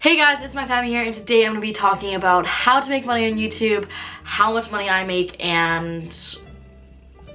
Hey guys, it's maiphammy here, and today I'm going to be talking about how to make money on YouTube, how much money I make, and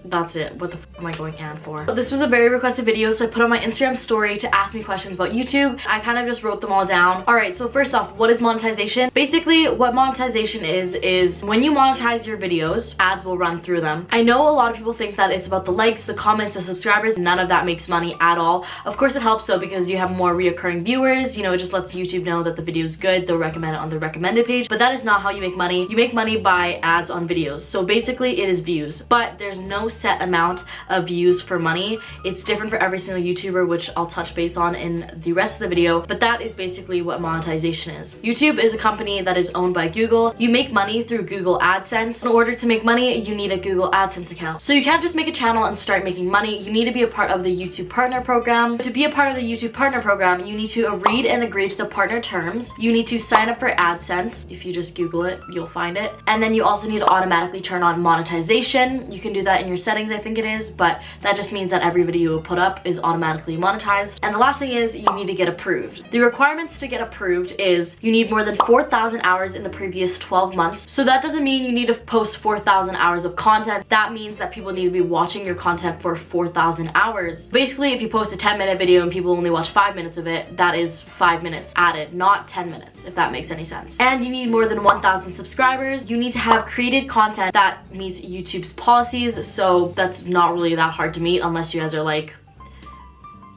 that's it. What the f am I going can for? So this was a very requested video, so I put on my Instagram story to ask me questions about YouTube. I kind of just wrote them all down. Alright, so first off, what is monetization? Basically, what monetization is when you monetize your videos, ads will run through them. I know a lot of people think that it's about the likes, the comments, the subscribers. None of that makes money at all. Of course it helps though, because you have more reoccurring viewers. You know, it just lets YouTube know that the video is good. They'll recommend it on the recommended page. But that is not how you make money. You make money by ads on videos. So basically it is views. But there's no set amount of views for money. It's different for every single YouTuber, which I'll touch base on in the rest of the video, but that is basically what monetization is. YouTube is a company that is owned by Google. You make money through Google AdSense. In order to make money, you need a Google AdSense account. So you can't just make a channel and start making money. You need to be a part of the YouTube Partner Program. To be a part of the YouTube Partner Program, you need to read and agree to the partner terms. You need to sign up for AdSense. If you just Google it, you'll find it. And then you also need to automatically turn on monetization. You can do that in your settings, I think it is, but that just means that every video you put up is automatically monetized. And the last thing is you need to get approved. The requirements to get approved is you need more than 4,000 hours in the previous 12 months. So that doesn't mean you need to post 4,000 hours of content. That means that people need to be watching your content for 4,000 hours. Basically, if you post a 10-minute video and people only watch 5 minutes of it, that is 5 minutes added, not 10 minutes, if that makes any sense. And you need more than 1,000 subscribers. You need to have created content that meets YouTube's policies, so that's not really that hard to meet unless you guys are like,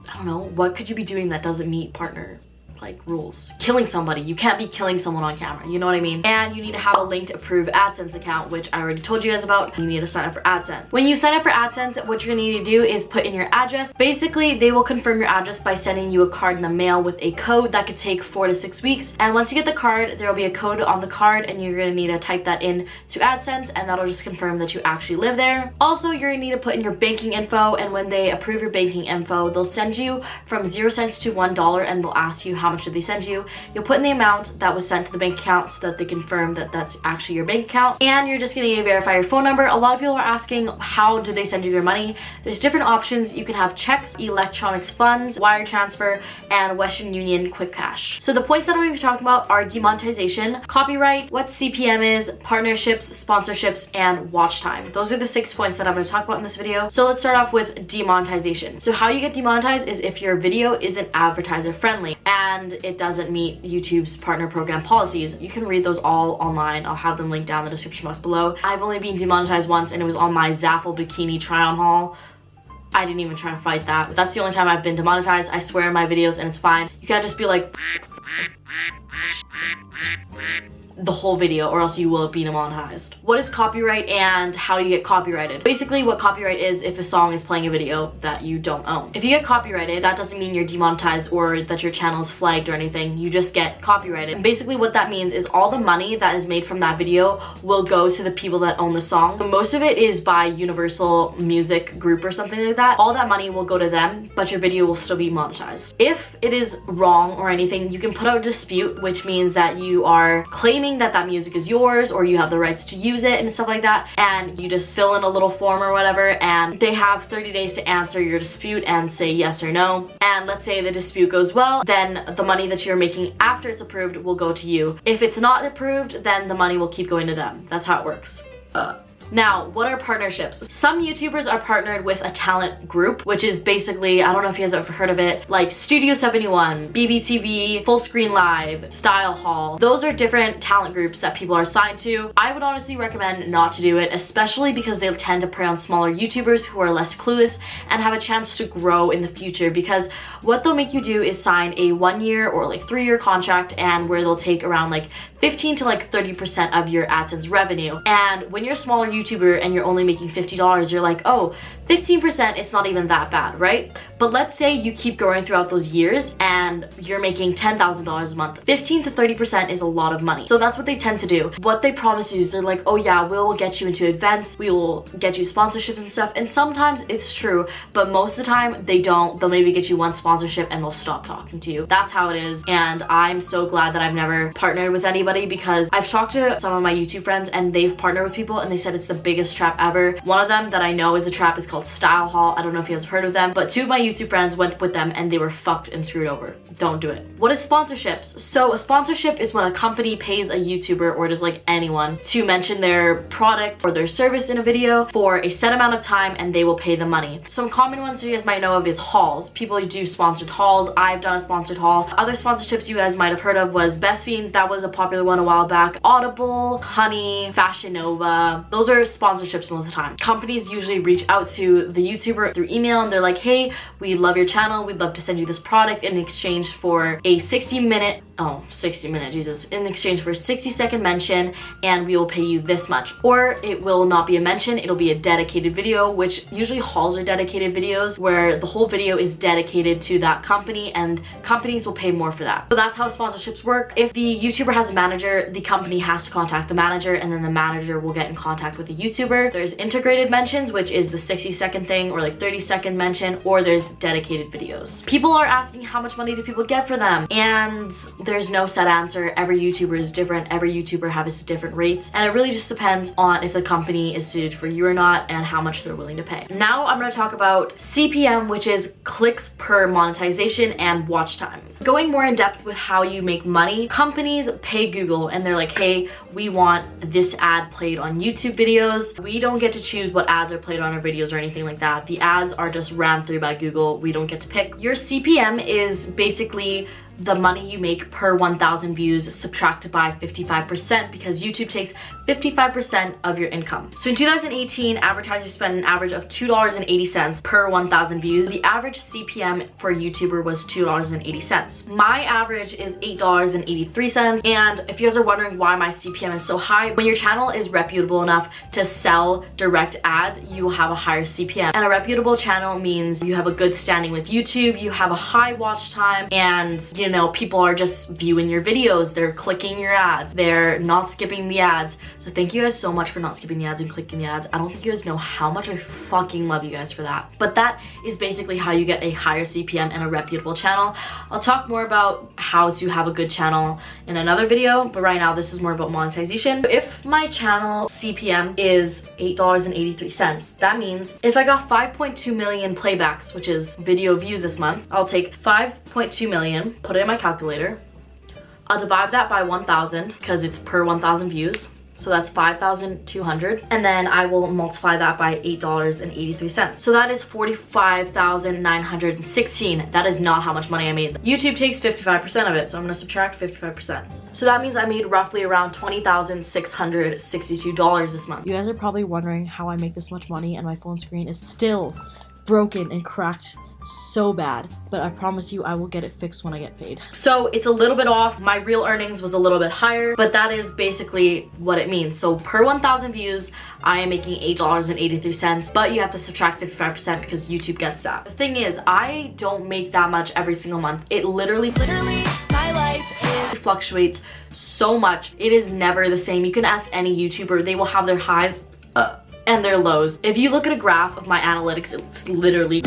I don't know, what could you be doing that doesn't meet partner like rules? Killing somebody. You can't be killing someone on camera, you know what I mean? And you need to have a linked approved AdSense account, which I already told you guys about. You need to sign up for AdSense. When you sign up for AdSense, what you're gonna need to do is put in your address. Basically, they will confirm your address by sending you a card in the mail with a code that could take 4 to 6 weeks. And once you get the card, there will be a code on the card, and you're gonna need to type that in to AdSense, and that'll just confirm that you actually live there. Also, you're gonna need to put in your banking info, and when they approve your banking info, they'll send you from 0 cents to $1, and they'll ask you how much did they send you. You'll put in the amount that was sent to the bank account so that they confirm that that's actually your bank account, and you're just gonna need to verify your phone number. A lot of people are asking, how do they send you their money? There's different options. You can have checks, electronics funds, wire transfer, and Western Union quick cash. So the points that I'm going to be talking about are demonetization, copyright, what CPM is, partnerships, sponsorships, and watch time. Those are the 6 points that I'm going to talk about in this video. So let's start off with demonetization. So how you get demonetized is if your video isn't advertiser friendly and it doesn't meet YouTube's partner program policies. You can read those all online. I'll have them linked down in the description box below. I've only been demonetized once, and it was on my Zaffle bikini try-on haul. I didn't even try to fight that. That's the only time I've been demonetized. I swear in my videos, and it's fine. You can't just be like the whole video, or else you will be demonetized. What is copyright and how do you get copyrighted? Basically, what copyright is if a song is playing a video that you don't own. If you get copyrighted, that doesn't mean you're demonetized or that your channel is flagged or anything. You just get copyrighted. And basically what that means is all the money that is made from that video will go to the people that own the song. Most of it is by Universal Music Group or something like that. All that money will go to them, but your video will still be monetized. If it is wrong or anything, you can put out a dispute, which means that you are claiming that music is yours, or you have the rights to use it and stuff like that, and you just fill in a little form or whatever, and they have 30 days to answer your dispute and say yes or no. And let's say the dispute goes well, then the money that you're making after it's approved will go to you. If it's not approved, then the money will keep going to them. That's how it works. Now, what are partnerships? Some YouTubers are partnered with a talent group, which is basically, I don't know if you guys have ever heard of it, like Studio 71, BBTV, Full Screen Live, Style Hall. Those are different talent groups that people are signed to. I would honestly recommend not to do it, especially because they tend to prey on smaller YouTubers who are less clueless and have a chance to grow in the future, because what they'll make you do is sign a 1-year or like 3-year contract, and where they'll take around like 15 to like 30% of your AdSense revenue. And when you're a smaller YouTuber and you're only making $50, you're like, oh, 15%, it's not even that bad, right? But let's say you keep growing throughout those years and you're making $10,000 a month. 15 to 30% is a lot of money. So that's what they tend to do. What they promise you is they're like, oh yeah, we'll get you into events, we will get you sponsorships and stuff. And sometimes it's true, but most of the time they don't. They'll maybe get you one sponsor sponsorship and they'll stop talking to you. That's how it is, and I'm so glad that I've never partnered with anybody, because I've talked to some of my YouTube friends and they've partnered with people and they said it's the biggest trap ever. One of them that I know is a trap is called Style Hall. I don't know if you guys have heard of them, but 2 of my YouTube friends went with them and they were fucked and screwed over. Don't do it. What is sponsorships? So a sponsorship is when a company pays a YouTuber, or just like anyone, to mention their product or their service in a video for a set amount of time and they will pay the money. Some common ones you guys might know of is hauls. People do sponsored hauls. I've done a sponsored haul. Other sponsorships you guys might have heard of was Best Fiends. That was a popular one a while back. Audible, Honey, Fashion Nova. Those are sponsorships most of the time. Companies usually reach out to the YouTuber through email and they're like, hey, we love your channel. We'd love to send you this product in exchange for a 60 minute, Jesus, in exchange for a 60-second mention, and we will pay you this much. Or it will not be a mention, it'll be a dedicated video, which usually hauls are dedicated videos where the whole video is dedicated to that company, and companies will pay more for that. So that's how sponsorships work. If the YouTuber has a manager, the company has to contact the manager, and then the manager will get in contact with the YouTuber. There's integrated mentions, which is the 60-second thing, or like 30-second mention, or there's dedicated videos. People are asking how much money do people get for them, and there's no set answer. Every YouTuber is different. Every YouTuber has different rates, and it really just depends on if the company is suited for you or not and how much they're willing to pay. Now I'm going to talk about CPM, which is clicks per monetization, and watch time. Going more in depth with how you make money, companies pay Google and they're like, hey, we want this ad played on YouTube videos. We don't get to choose what ads are played on our videos or anything like that. The ads are just ran through by Google. We don't get to pick. Your CPM is basically the money you make per 1,000 views subtracted by 55%, because YouTube takes 55% of your income. So in 2018, advertisers spent an average of $2.80 per 1,000 views. The average CPM for a YouTuber was $2.80. My average is $8.83. And if you guys are wondering why my CPM is so high, when your channel is reputable enough to sell direct ads, you will have a higher CPM. And a reputable channel means you have a good standing with YouTube, you have a high watch time, and you know, people are just viewing your videos, they're clicking your ads, they're not skipping the ads. So thank you guys so much for not skipping the ads and clicking the ads. I don't think you guys know how much I fucking love you guys for that. But that is basically how you get a higher CPM and a reputable channel. I'll talk more about how to have a good channel in another video, but right now this is more about monetization. If my channel CPM is $8.83, that means if I got 5.2 million playbacks, which is video views this month, I'll take 5.2 million, put it in my calculator. I'll divide that by 1,000 because it's per 1,000 views. So that's 5,200. And then I will multiply that by $8.83. So that is 45,916. That is not how much money I made. YouTube takes 55% of it, so I'm gonna subtract 55%. So that means I made roughly around $20,662 this month. You guys are probably wondering how I make this much money and my phone screen is still broken and cracked so bad, but I promise you I will get it fixed when I get paid. So it's a little bit off. My real earnings was a little bit higher, but that is basically what it means. So per 1,000 views, I am making $8.83, but you have to subtract 55% because YouTube gets that. The thing is, I don't make that much every single month. It literally my life fluctuates so much. It is never the same. You can ask any YouTuber, they will have their highs and their lows. If you look at a graph of my analytics, it's literally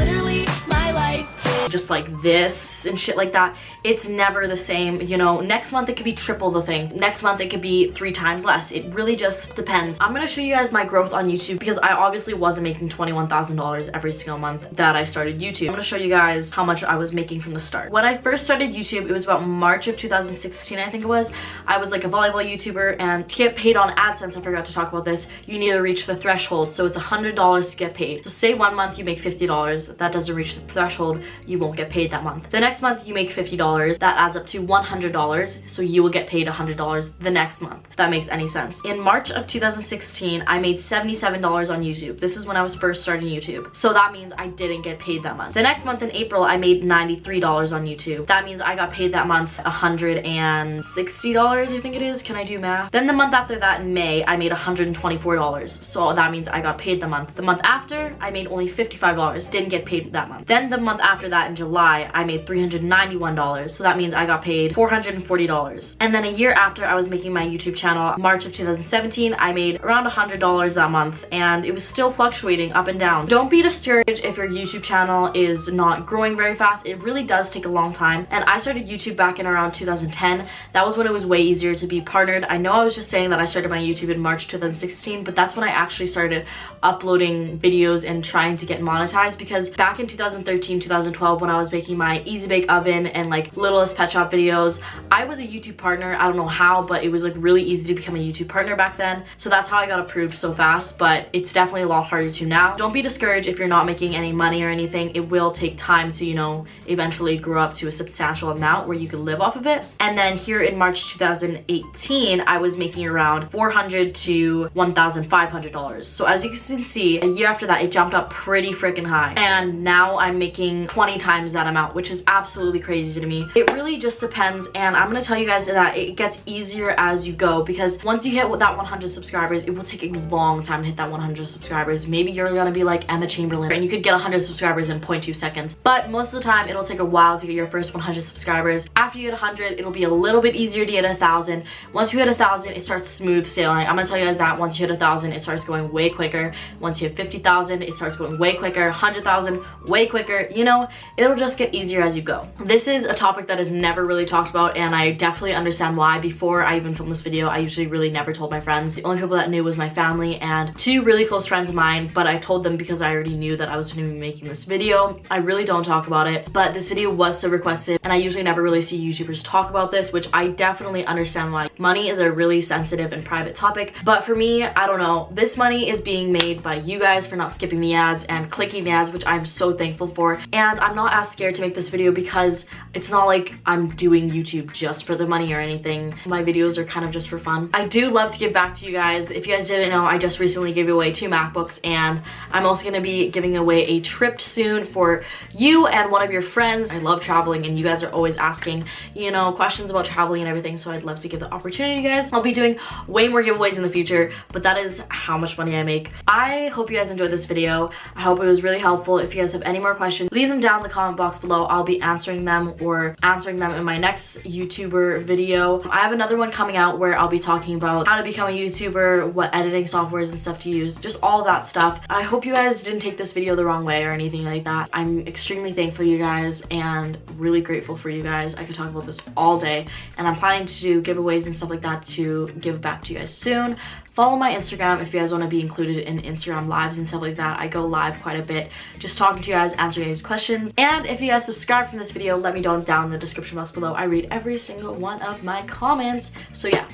my life, just like this and shit like that. It's never the same. You know, next month it could be triple the thing. Next month it could be 3 times less. It really just depends. I'm gonna show you guys my growth on YouTube because I obviously wasn't making $21,000 every single month that I started YouTube. I'm gonna show you guys how much I was making from the start. When I first started YouTube, it was about March of 2016, I think it was. I was like a volleyball YouTuber, and to get paid on AdSense, I forgot to talk about this, you need to reach the threshold. So it's $100 to get paid. So say one month you make $50, that doesn't reach the threshold, you won't get paid that month. The next month you make $50, that adds up to $100, so you will get paid $100 the next month, if that makes any sense. In March of 2016, I made $77 on YouTube. This is when I was first starting YouTube. So that means I didn't get paid that month. The next month in April, I made $93 on YouTube. That means I got paid that month $160, I think it is. Can I do math? Then the month after that in May, I made $124. So that means I got paid the month. The month after, I made only $55, didn't get paid that month. Then the month after that in July, I made $300. $391. So that means I got paid $440. And then a year after I was making my YouTube channel, March of 2017, I made around $100 that month, and it was still fluctuating up and down. Don't be discouraged if your YouTube channel is not growing very fast. It really does take a long time. And I started YouTube back in around 2010. That was when it was way easier to be partnered. I know I was just saying that I started my YouTube in March 2016, but that's when I actually started uploading videos and trying to get monetized, because back in 2013, 2012, when I was making my easy bake oven and like littlest pet shop videos, I was a YouTube partner. I don't know how, but it was like really easy to become a YouTube partner back then. So that's how I got approved so fast, but it's definitely a lot harder to now. Don't be discouraged if you're not making any money or anything. It will take time to, you know, eventually grow up to a substantial amount where you can live off of it. And then here in March 2018, I was making around $400 to $1,500. So as you can see, a year after that, it jumped up pretty freaking high. And now I'm making 20 times that amount, which is absolutely crazy to me. It really just depends, and I'm gonna tell you guys that it gets easier as you go, because once you hit that 100 subscribers, it will take a long time to hit that 100 subscribers. Maybe you're gonna be like Emma Chamberlain and you could get 100 subscribers in 0.2 seconds, but most of the time it'll take a while to get your first 100 subscribers. After you hit 100, it'll be a little bit easier to get 1,000. Once you hit 1,000, it starts smooth sailing. I'm gonna tell you guys that once you hit 1,000, it starts going way quicker. Once you hit 50,000, it starts going way quicker. 100,000, way quicker. You know, it'll just get easier as you go. This is a topic that is never really talked about, and I definitely understand why. Before I even filmed this video, I usually really never told my friends. The only people that knew was my family and two really close friends of mine, but I told them because I already knew that I was going to be making this video. I really don't talk about it, but this video was so requested, and I usually never really see YouTubers talk about this, which I definitely understand why. Money is a really sensitive and private topic, but for me, I don't know. This money is being made by you guys for not skipping the ads and clicking the ads, which I'm so thankful for. And I'm not as scared to make this video because it's not like I'm doing YouTube just for the money or anything. My videos are kind of just for fun. I do love to give back to you guys. If you guys didn't know, I just recently gave away 2 MacBooks, and I'm also going to be giving away a trip soon for you and one of your friends. I love traveling, and you guys are always asking, you know, questions about traveling and everything, so I'd love to give the opportunity to you guys. I'll be doing way more giveaways in the future, but that is how much money I make. I hope you guys enjoyed this video. I hope it was really helpful. If you guys have any more questions, leave them down in the comment box below. I'll be answering them or answering them in my next YouTuber video. I have another one coming out where I'll be talking about how to become a YouTuber, what editing softwares and stuff to use, just all that stuff. I hope you guys didn't take this video the wrong way or anything like that. I'm extremely thankful for you guys and really grateful for you guys. I could talk about this all day, and I'm planning to do giveaways and stuff like that to give back to you guys soon. Follow my Instagram if you guys want to be included in Instagram lives and stuff like that. I go live quite a bit, just talking to you guys, answering these questions. And if you guys subscribe from this video, let me know down in the description box below. I read every single one of my comments. So yeah,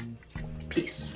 peace.